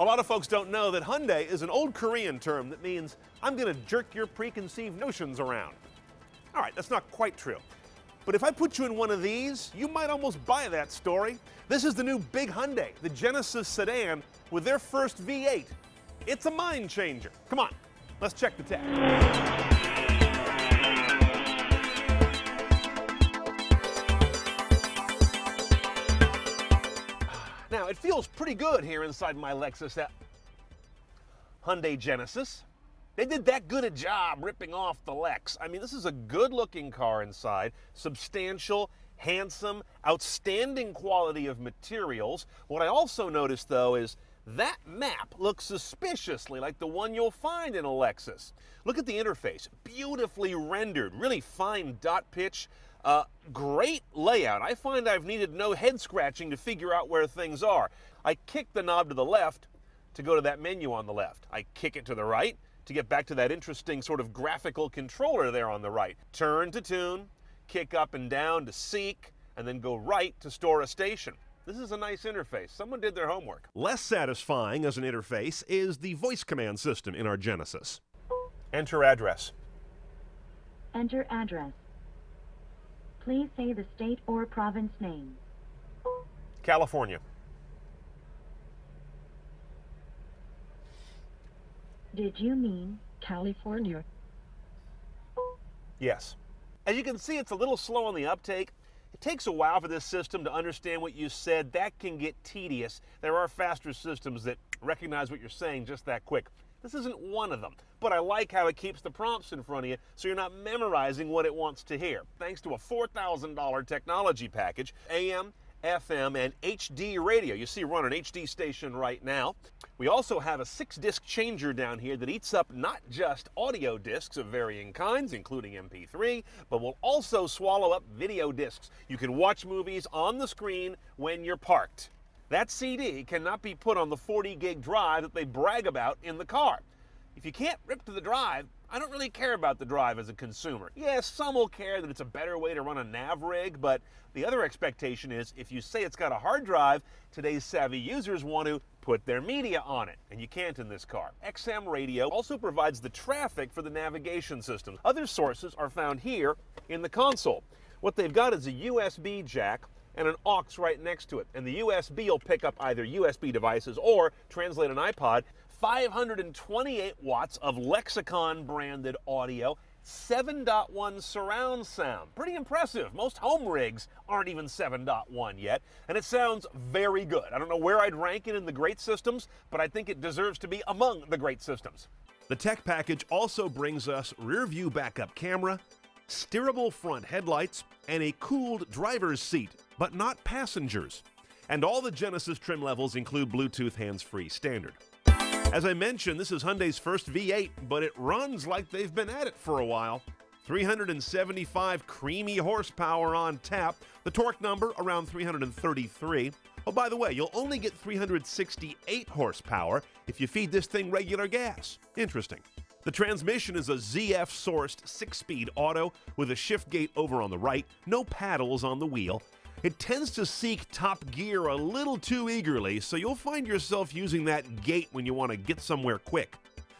A lot of folks don't know that Hyundai is an old Korean term that means I'm going to jerk your preconceived notions around. All right, that's not quite true. But if I put you in one of these, you might almost buy that story. This is the new big Hyundai, the Genesis Sedan, with their first V8. It's a mind changer. Come on, let's check the tech. Now, it feels pretty good here inside my Lexus Hyundai Genesis. They did that good a job ripping off the Lex. I mean, this is a good-looking car inside, substantial, handsome, outstanding quality of materials. What I also noticed, though, is that map looks suspiciously like the one you'll find in a Lexus. Look at the interface, beautifully rendered, really fine dot pitch. Great layout. I find I've needed no head scratching to figure out where things are. I kick the knob to the left to go to that menu on the left. I kick it to the right to get back to that interesting sort of graphical controller there on the right. Turn to tune, kick up and down to seek, and then go right to store a station. This is a nice interface. Someone did their homework. Less satisfying as an interface is the voice command system in our Genesis. Enter address. Enter address. Please say the state or province name. California. Did you mean California? Yes. As you can see, it's a little slow on the uptake. It takes a while for this system to understand what you said. That can get tedious. There are faster systems that recognize what you're saying just that quick. This isn't one of them, but I like how it keeps the prompts in front of you so you're not memorizing what it wants to hear. Thanks to a $4,000 technology package, AM, FM, and HD radio. You see, we're on an HD station right now. We also have a 6-disc changer down here that eats up not just audio discs of varying kinds, including MP3, but will also swallow up video discs. You can watch movies on the screen when you're parked. That CD cannot be put on the 40-gig drive that they brag about in the car. If you can't rip to the drive, I don't really care about the drive as a consumer. Yes, some will care that it's a better way to run a nav rig, but the other expectation is if you say it's got a hard drive, today's savvy users want to put their media on it, and you can't in this car. XM radio also provides the traffic for the navigation system. Other sources are found here in the console. What they've got is a USB jack and an aux right next to it, and the USB will pick up either USB devices or translate an iPod. 528 watts of Lexicon branded audio, 7.1 surround sound. Pretty impressive. Most home rigs aren't even 7.1 yet, and it sounds very good. I don't know where I'd rank it in the great systems, but I think it deserves to be among the great systems. The tech package also brings us rear view backup camera, steerable front headlights, and a cooled driver's seat, but not passengers. And all the Genesis trim levels include Bluetooth hands-free standard. As I mentioned, this is Hyundai's first V8, but it runs like they've been at it for a while. 375 creamy horsepower on tap, the torque number around 333. Oh, by the way, you'll only get 368 horsepower if you feed this thing regular gas. Interesting. The transmission is a ZF-sourced 6-speed auto with a shift gate over on the right, no paddles on the wheel. It tends to seek top gear a little too eagerly, so you'll find yourself using that gate when you want to get somewhere quick.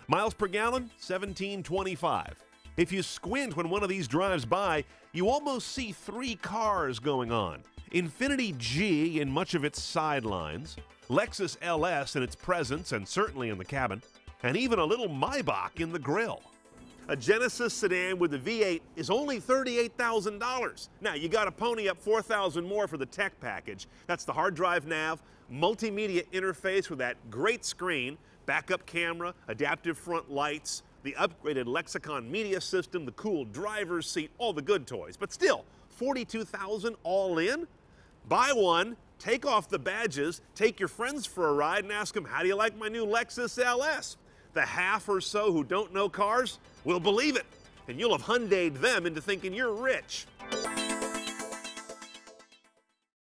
Miles per gallon, 1725. If you squint when one of these drives by, you almost see 3 cars going on. Infiniti G in much of its sidelines, Lexus LS in its presence and certainly in the cabin, and even a little Maybach in the grill. A Genesis sedan with a V8 is only $38,000. Now, you got to pony up $4,000 more for the tech package. That's the hard drive nav, multimedia interface with that great screen, backup camera, adaptive front lights, the upgraded Lexicon media system, the cool driver's seat, all the good toys. But still, $42,000 all in? Buy one, take off the badges, take your friends for a ride and ask them, how do you like my new Lexus LS? The half or so who don't know cars will believe it, and you'll have Hyundai'd them into thinking you're rich.